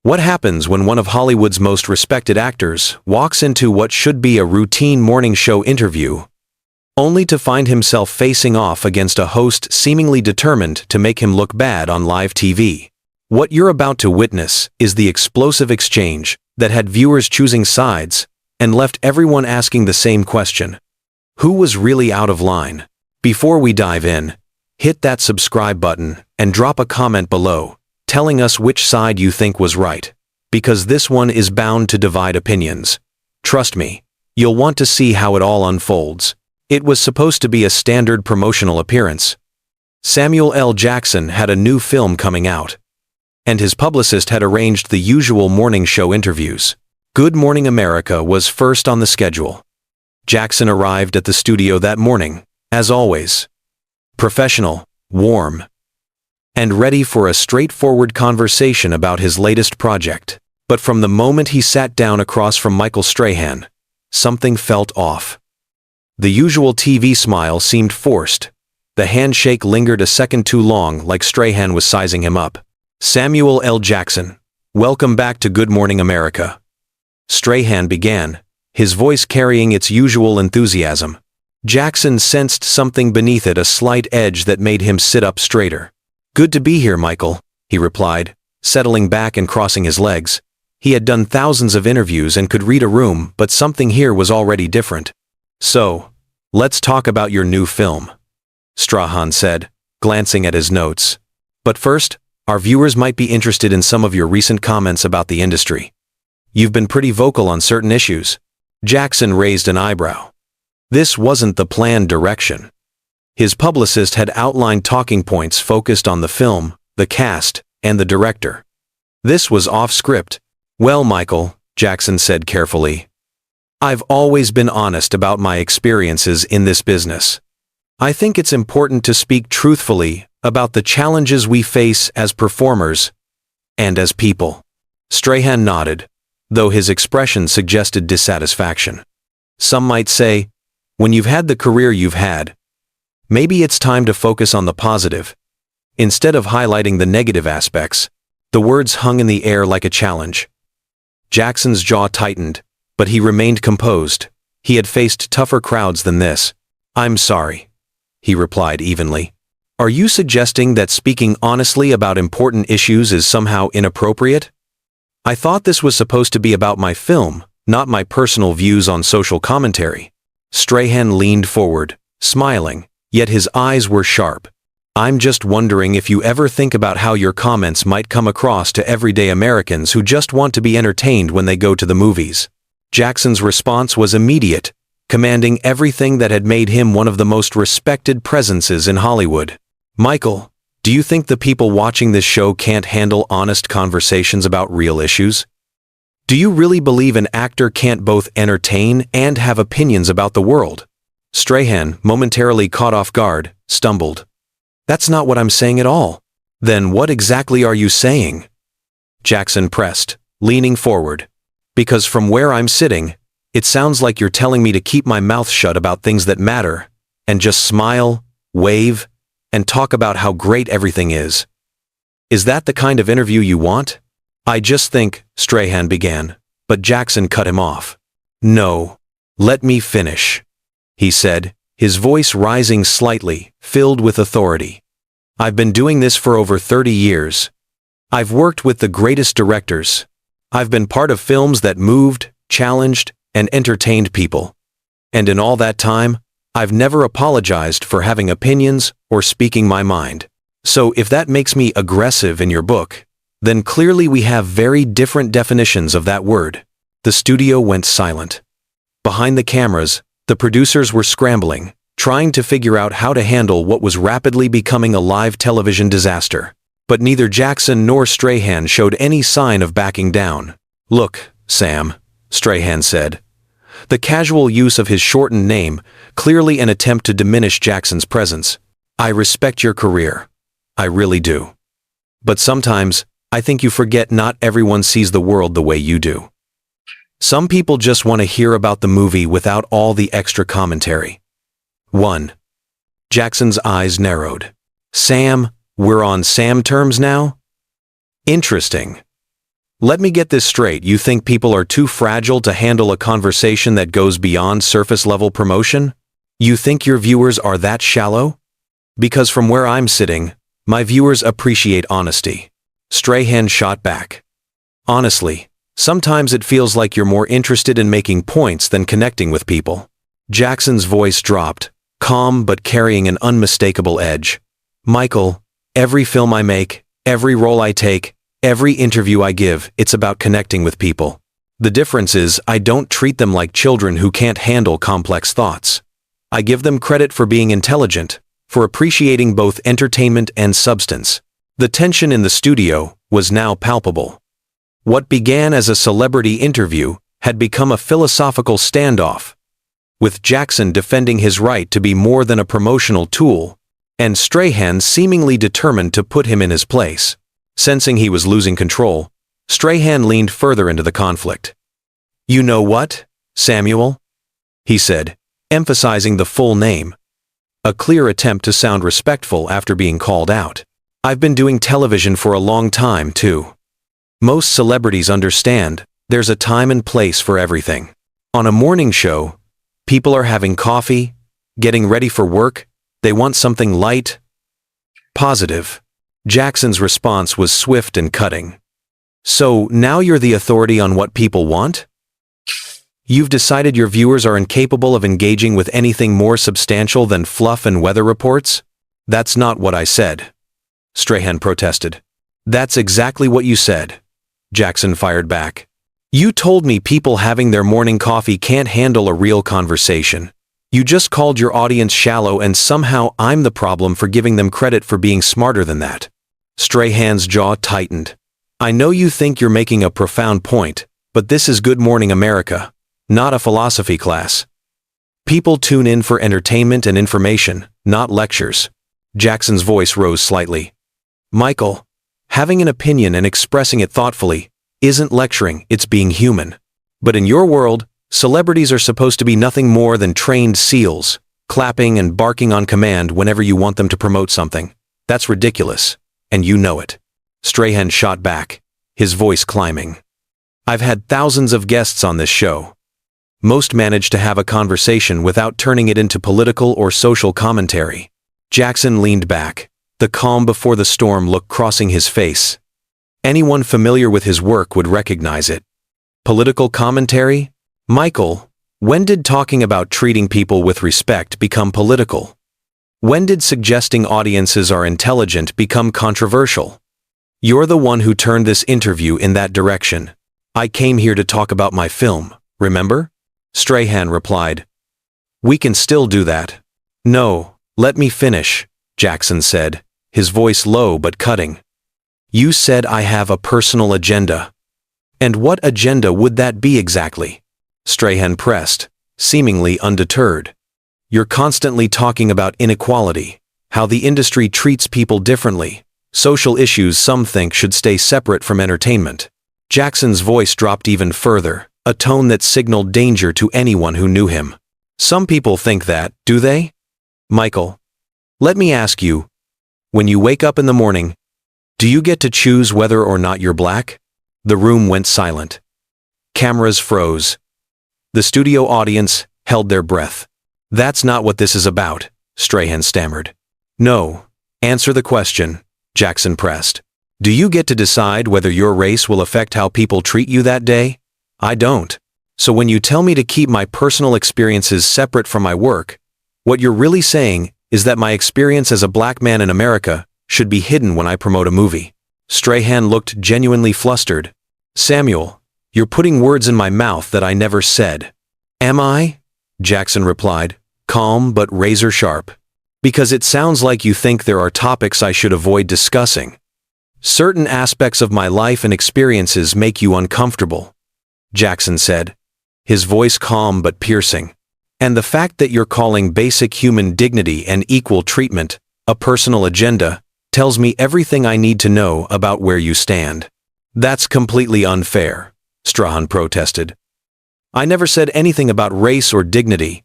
What happens when one of Hollywood's most respected actors walks into what should be a routine morning show interview, only to find himself facing off against a host seemingly determined to make him look bad on live TV? What you're about to witness is the explosive exchange that had viewers choosing sides and left everyone asking the same question: who was really out of line? Before we dive in, hit that subscribe button and drop a comment below, telling us which side you think was right, because this one is bound to divide opinions. Trust me, you'll want to see how it all unfolds. It was supposed to be a standard promotional appearance. Samuel L. Jackson had a new film coming out, and his publicist had arranged the usual morning show interviews. Good Morning America was first on the schedule. Jackson arrived at the studio that morning, as always, professional, warm, and ready for a straightforward conversation about his latest project. But from the moment he sat down across from Michael Strahan, something felt off. The usual TV smile seemed forced. The handshake lingered a second too long, like Strahan was sizing him up. "Samuel L. Jackson, welcome back to Good Morning America," Strahan began, his voice carrying its usual enthusiasm. Jackson sensed something beneath it, a slight edge that made him sit up straighter. "Good to be here, Michael," he replied, settling back and crossing his legs. He had done thousands of interviews and could read a room, but something here was already different. "So, let's talk about your new film," Strahan said, glancing at his notes. "But first, our viewers might be interested in some of your recent comments about the industry. You've been pretty vocal on certain issues." Jackson raised an eyebrow. This wasn't the planned direction. His publicist had outlined talking points focused on the film, the cast, and the director. This was off script. "Well, Michael," Jackson said carefully, "I've always been honest about my experiences in this business. I think it's important to speak truthfully about the challenges we face as performers and as people." Strahan nodded, though his expression suggested dissatisfaction. "Some might say, when you've had the career you've had, maybe it's time to focus on the positive, instead of highlighting the negative aspects." The words hung in the air like a challenge. Jackson's jaw tightened, but he remained composed. He had faced tougher crowds than this. "I'm sorry," he replied evenly. "Are you suggesting that speaking honestly about important issues is somehow inappropriate? I thought this was supposed to be about my film, not my personal views on social commentary." Strahan leaned forward, smiling, yet his eyes were sharp. "I'm just wondering if you ever think about how your comments might come across to everyday Americans who just want to be entertained when they go to the movies." Jackson's response was immediate, commanding everything that had made him one of the most respected presences in Hollywood. "Michael, do you think the people watching this show can't handle honest conversations about real issues? Do you really believe an actor can't both entertain and have opinions about the world?" Strahan, momentarily caught off guard, stumbled. "That's not what I'm saying at all." "Then what exactly are you saying?" Jackson pressed, leaning forward. "Because from where I'm sitting, it sounds like you're telling me to keep my mouth shut about things that matter, and just smile, wave, and talk about how great everything is. Is that the kind of interview you want?" "I just think," Strahan began, but Jackson cut him off. "No, let me finish," he said, his voice rising slightly, filled with authority. "I've been doing this for over 30 years. I've worked with the greatest directors. I've been part of films that moved, challenged, and entertained people. And in all that time, I've never apologized for having opinions or speaking my mind. So if that makes me aggressive in your book, then clearly we have very different definitions of that word." The studio went silent. Behind the cameras, the producers were scrambling, trying to figure out how to handle what was rapidly becoming a live television disaster. But neither Jackson nor Strahan showed any sign of backing down. "Look, Sam," Strahan said. The casual use of his shortened name, clearly an attempt to diminish Jackson's presence. "I respect your career. I really do. But sometimes, I think you forget not everyone sees the world the way you do. Some people just want to hear about the movie without all the extra commentary." 1. Jackson's eyes narrowed. "Sam, we're on Sam terms now? Interesting. Let me get this straight, you think people are too fragile to handle a conversation that goes beyond surface-level promotion? You think your viewers are that shallow? Because from where I'm sitting, my viewers appreciate honesty. Strahan shot back. Honestly, sometimes it feels like you're more interested in making points than connecting with people. Jackson's voice dropped, calm but carrying an unmistakable edge. Michael, every film I make, every role I take, every interview I give, it's about connecting with people. The difference is I don't treat them like children who can't handle complex thoughts. I give them credit for being intelligent, for appreciating both entertainment and substance. The tension in the studio was now palpable. What began as a celebrity interview had become a philosophical standoff, with Jackson defending his right to be more than a promotional tool, and Strahan seemingly determined to put him in his place. Sensing he was losing control, Strahan leaned further into the conflict. "You know what, Samuel?" he said, emphasizing the full name. A clear attempt to sound respectful after being called out. "I've been doing television for a long time, too. Most celebrities understand there's a time and place for everything. On a morning show, people are having coffee, getting ready for work, they want something light, positive." Jackson's response was swift and cutting. "So now you're the authority on what people want? You've decided your viewers are incapable of engaging with anything more substantial than fluff and weather reports?" "That's not what I said," Strahan protested. "That's exactly what you said," Jackson fired back. "You told me people having their morning coffee can't handle a real conversation. You just called your audience shallow, and somehow I'm the problem for giving them credit for being smarter than that." Strahan's jaw tightened. "I know you think you're making a profound point, but this is Good Morning America, not a philosophy class. People tune in for entertainment and information, not lectures." Jackson's voice rose slightly. "Michael, having an opinion and expressing it thoughtfully isn't lecturing, it's being human. But in your world, celebrities are supposed to be nothing more than trained seals, clapping and barking on command whenever you want them to promote something. That's ridiculous, and you know it." Strahan shot back, his voice climbing. "I've had thousands of guests on this show. Most manage to have a conversation without turning it into political or social commentary." Jackson leaned back, the calm before the storm look crossing his face. Anyone familiar with his work would recognize it. Political commentary? Michael, when did talking about treating people with respect become political? When did suggesting audiences are intelligent become controversial? You're the one who turned this interview in that direction. "I came here to talk about my film, remember?" Strahan replied. "We can still do that." "No, let me finish," Jackson said, his voice low but cutting. "You said I have a personal agenda. And what agenda would that be exactly?" Strahan pressed, seemingly undeterred. "You're constantly talking about inequality, how the industry treats people differently, social issues some think should stay separate from entertainment." Jackson's voice dropped even further, a tone that signaled danger to anyone who knew him. "Some people think that, do they? Michael, let me ask you, when you wake up in the morning, do you get to choose whether or not you're black?" The room went silent. Cameras froze. The studio audience held their breath. "That's not what this is about," Strahan stammered. "No, answer the question," Jackson pressed. "Do you get to decide whether your race will affect how people treat you that day? I don't. So when you tell me to keep my personal experiences separate from my work, what you're really saying is that my experience as a black man in America should be hidden when I promote a movie." Strahan looked genuinely flustered. "Samuel, you're putting words in my mouth that I never said." "Am I?" Jackson replied, calm but razor sharp. "Because it sounds like you think there are topics I should avoid discussing. Certain aspects of my life and experiences make you uncomfortable," Jackson said, his voice calm but piercing. "And the fact that you're calling basic human dignity and equal treatment a personal agenda tells me everything I need to know about where you stand." "That's completely unfair," Strahan protested. "I never said anything about race or dignity.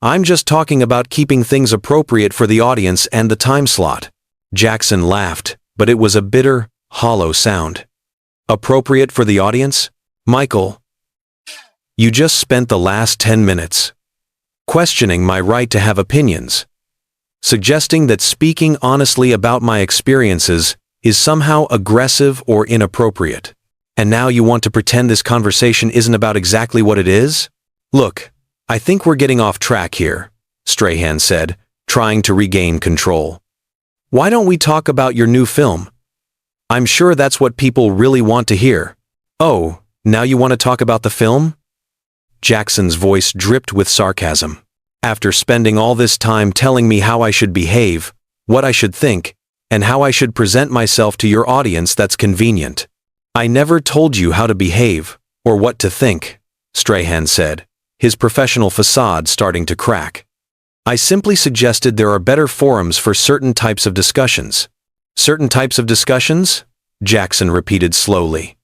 I'm just talking about keeping things appropriate for the audience and the time slot." Jackson laughed, but it was a bitter, hollow sound. Appropriate for the audience? Michael, you just spent the last 10 minutes questioning my right to have opinions, suggesting that speaking honestly about my experiences is somehow aggressive or inappropriate. And now you want to pretend this conversation isn't about exactly what it is? Look, I think we're getting off track here, Strahan said, trying to regain control. Why don't we talk about your new film? I'm sure that's what people really want to hear. Oh, now you want to talk about the film? Jackson's voice dripped with sarcasm. After spending all this time telling me how I should behave, what I should think, and how I should present myself to your audience, that's convenient. I never told you how to behave, or what to think, Strahan said, his professional facade starting to crack. I simply suggested there are better forums for certain types of discussions. Certain types of discussions? Jackson repeated slowly.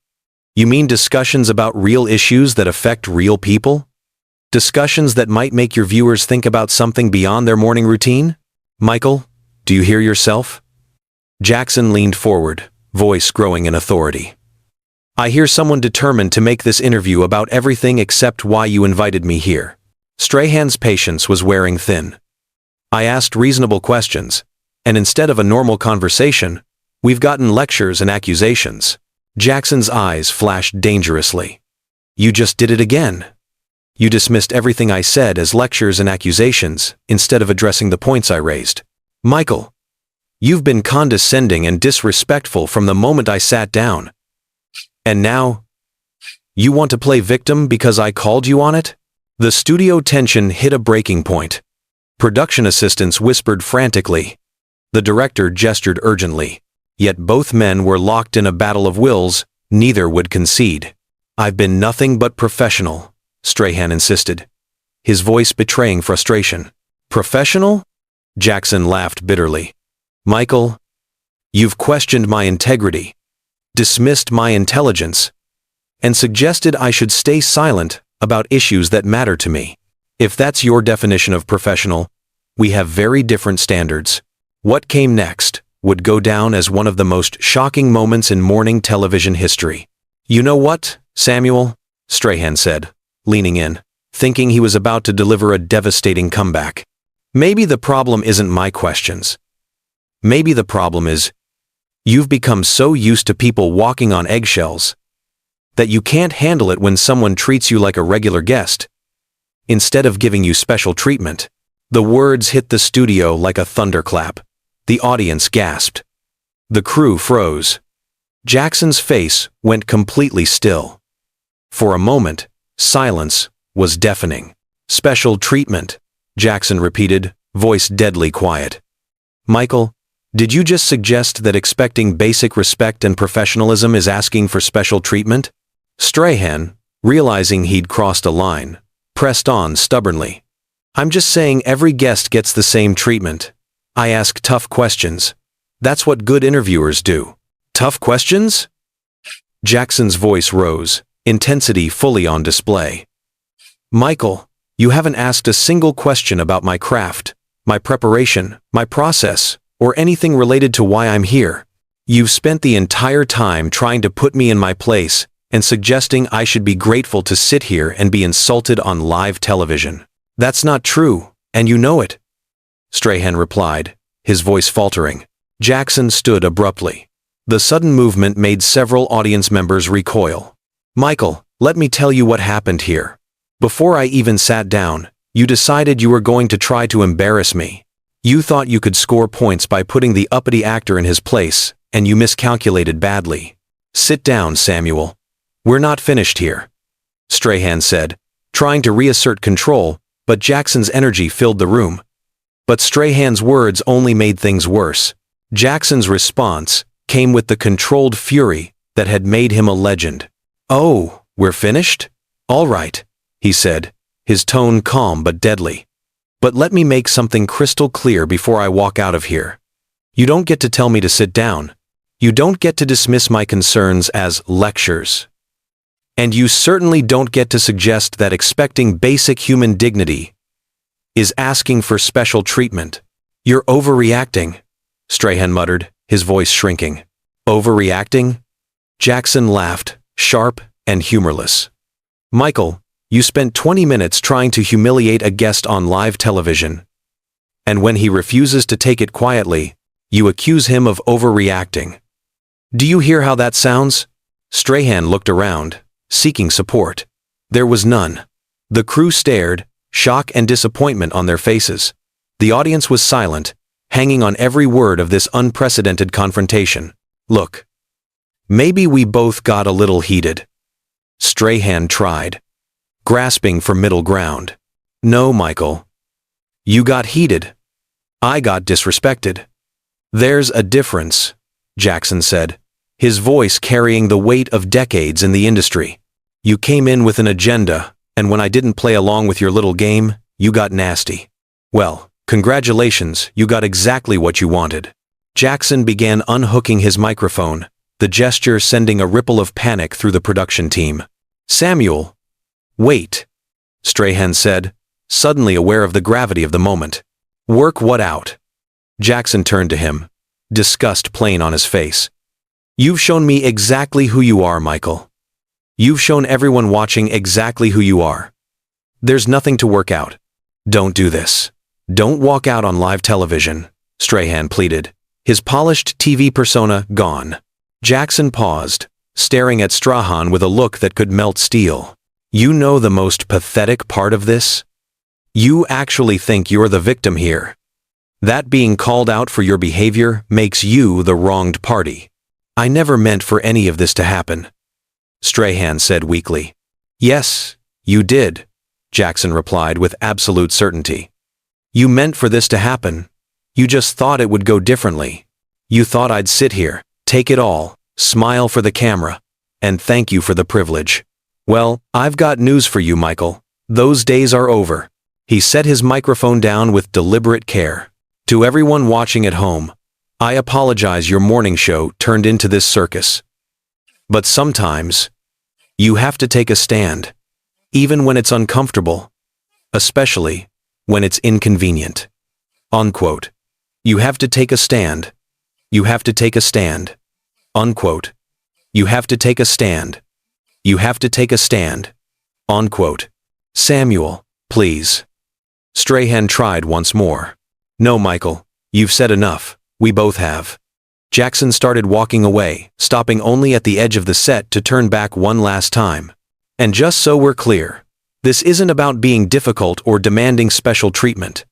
You mean discussions about real issues that affect real people? Discussions that might make your viewers think about something beyond their morning routine? Michael, do you hear yourself? Jackson leaned forward, voice growing in authority. I hear someone determined to make this interview about everything except why you invited me here. Strahan's patience was wearing thin. I asked reasonable questions, and instead of a normal conversation, we've gotten lectures and accusations. Jackson's eyes flashed dangerously. You just did it again. You dismissed everything I said as lectures and accusations, instead of addressing the points I raised. Michael, you've been condescending and disrespectful from the moment I sat down. And now, you want to play victim because I called you on it? The studio tension hit a breaking point. Production assistants whispered frantically. The director gestured urgently. Yet both men were locked in a battle of wills, neither would concede. I've been nothing but professional, Strahan insisted, his voice betraying frustration. Professional? Jackson laughed bitterly. Michael, you've questioned my integrity, dismissed my intelligence, and suggested I should stay silent about issues that matter to me. If that's your definition of professional, we have very different standards. What came next would go down as one of the most shocking moments in morning television history. You know what, Samuel? Strahan said, leaning in, thinking he was about to deliver a devastating comeback. Maybe the problem isn't my questions. Maybe the problem is, you've become so used to people walking on eggshells that you can't handle it when someone treats you like a regular guest, instead of giving you special treatment. The words hit the studio like a thunderclap. The audience gasped. The crew froze. Jackson's face went completely still. For a moment, silence was deafening. Special treatment, Jackson repeated, voice deadly quiet. Michael, did you just suggest that expecting basic respect and professionalism is asking for special treatment? Strahan, realizing he'd crossed a line, pressed on stubbornly. I'm just saying every guest gets the same treatment. I ask tough questions. That's what good interviewers do. Tough questions? Jackson's voice rose, intensity fully on display. Michael, you haven't asked a single question about my craft, my preparation, my process, or anything related to why I'm here. You've spent the entire time trying to put me in my place and suggesting I should be grateful to sit here and be insulted on live television. That's not true, and you know it, Strahan replied, his voice faltering. Jackson stood abruptly. The sudden movement made several audience members recoil. Michael, let me tell you what happened here. Before I even sat down, you decided you were going to try to embarrass me. You thought you could score points by putting the uppity actor in his place, and you miscalculated badly. Sit down, Samuel. We're not finished here, Strahan said, trying to reassert control, but Jackson's energy filled the room. But Strahan's words only made things worse. Jackson's response came with the controlled fury that had made him a legend. Oh, we're finished? All right, he said, his tone calm but deadly. But let me make something crystal clear before I walk out of here. You don't get to tell me to sit down. You don't get to dismiss my concerns as lectures. And you certainly don't get to suggest that expecting basic human dignity is asking for special treatment. You're overreacting, Strahan muttered, his voice shrinking. Overreacting? Jackson laughed, sharp and humorless. Michael, you spent 20 minutes trying to humiliate a guest on live television. And when he refuses to take it quietly, you accuse him of overreacting. Do you hear how that sounds? Strahan looked around, seeking support. There was none. The crew stared, shock and disappointment on their faces. The audience was silent, hanging on every word of this unprecedented confrontation. Look. Maybe we both got a little heated. Strahan tried, grasping for middle ground. No, Michael. You got heated. I got disrespected. There's a difference, Jackson said, his voice carrying the weight of decades in the industry. You came in with an agenda, and when I didn't play along with your little game, you got nasty. Well, congratulations, you got exactly what you wanted. Jackson began unhooking his microphone, the gesture sending a ripple of panic through the production team. Samuel. Wait, Strahan said, suddenly aware of the gravity of the moment. Work what out? Jackson turned to him, disgust plain on his face. You've shown me exactly who you are, Michael. You've shown everyone watching exactly who you are. There's nothing to work out. Don't do this. Don't walk out on live television, Strahan pleaded, his polished TV persona gone. Jackson paused, staring at Strahan with a look that could melt steel. You know the most pathetic part of this? You actually think you're the victim here. That being called out for your behavior makes you the wronged party. I never meant for any of this to happen, Strahan said weakly. Yes, you did, Jackson replied with absolute certainty. You meant for this to happen. You just thought it would go differently. You thought I'd sit here, take it all, smile for the camera, and thank you for the privilege. Well, I've got news for you, Michael. Those days are over. He set his microphone down with deliberate care. To everyone watching at home, I apologize your morning show turned into this circus. But sometimes, you have to take a stand, even when it's uncomfortable, especially when it's inconvenient. Unquote. You have to take a stand. You have to take a stand. Unquote. You have to take a stand. You have to take a stand. Unquote. Samuel, please. Strahan tried once more. No, Michael, you've said enough. We both have. Jackson started walking away, stopping only at the edge of the set to turn back one last time. And just so we're clear, this isn't about being difficult or demanding special treatment.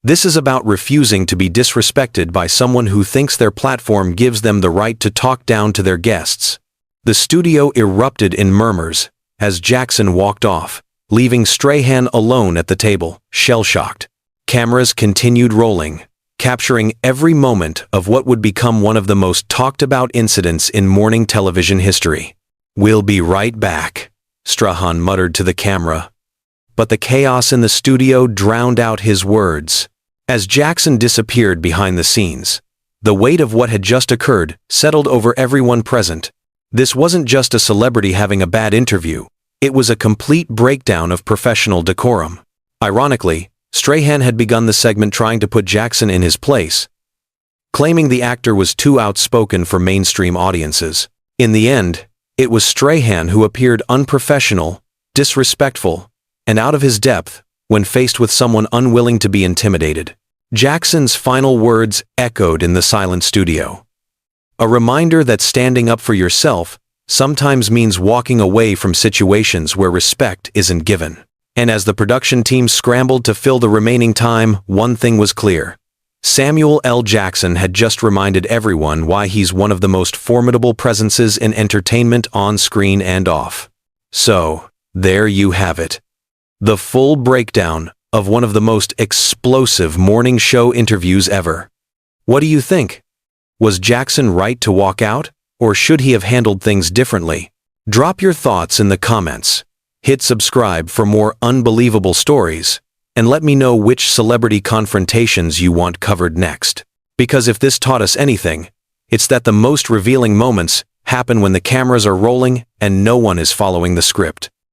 This is about refusing to be disrespected by someone who thinks their platform gives them the right to talk down to their guests. The studio erupted in murmurs as Jackson walked off, leaving Strahan alone at the table, shell-shocked. Cameras continued rolling, capturing every moment of what would become one of the most talked-about incidents in morning television history. We'll be right back, Strahan muttered to the camera. But the chaos in the studio drowned out his words. As Jackson disappeared behind the scenes, the weight of what had just occurred settled over everyone present. This wasn't just a celebrity having a bad interview. It was a complete breakdown of professional decorum. Ironically, Strahan had begun the segment trying to put Jackson in his place, claiming the actor was too outspoken for mainstream audiences. In the end, it was Strahan who appeared unprofessional, disrespectful, and out of his depth when faced with someone unwilling to be intimidated. Jackson's final words echoed in the silent studio. A reminder that standing up for yourself sometimes means walking away from situations where respect isn't given. And as the production team scrambled to fill the remaining time, one thing was clear. Samuel L. Jackson had just reminded everyone why he's one of the most formidable presences in entertainment on screen and off. So, there you have it. The full breakdown of one of the most explosive morning show interviews ever. What do you think? Was Jackson right to walk out, or should he have handled things differently? Drop your thoughts in the comments. Hit subscribe for more unbelievable stories, and let me know which celebrity confrontations you want covered next. Because if this taught us anything, it's that the most revealing moments happen when the cameras are rolling and no one is following the script.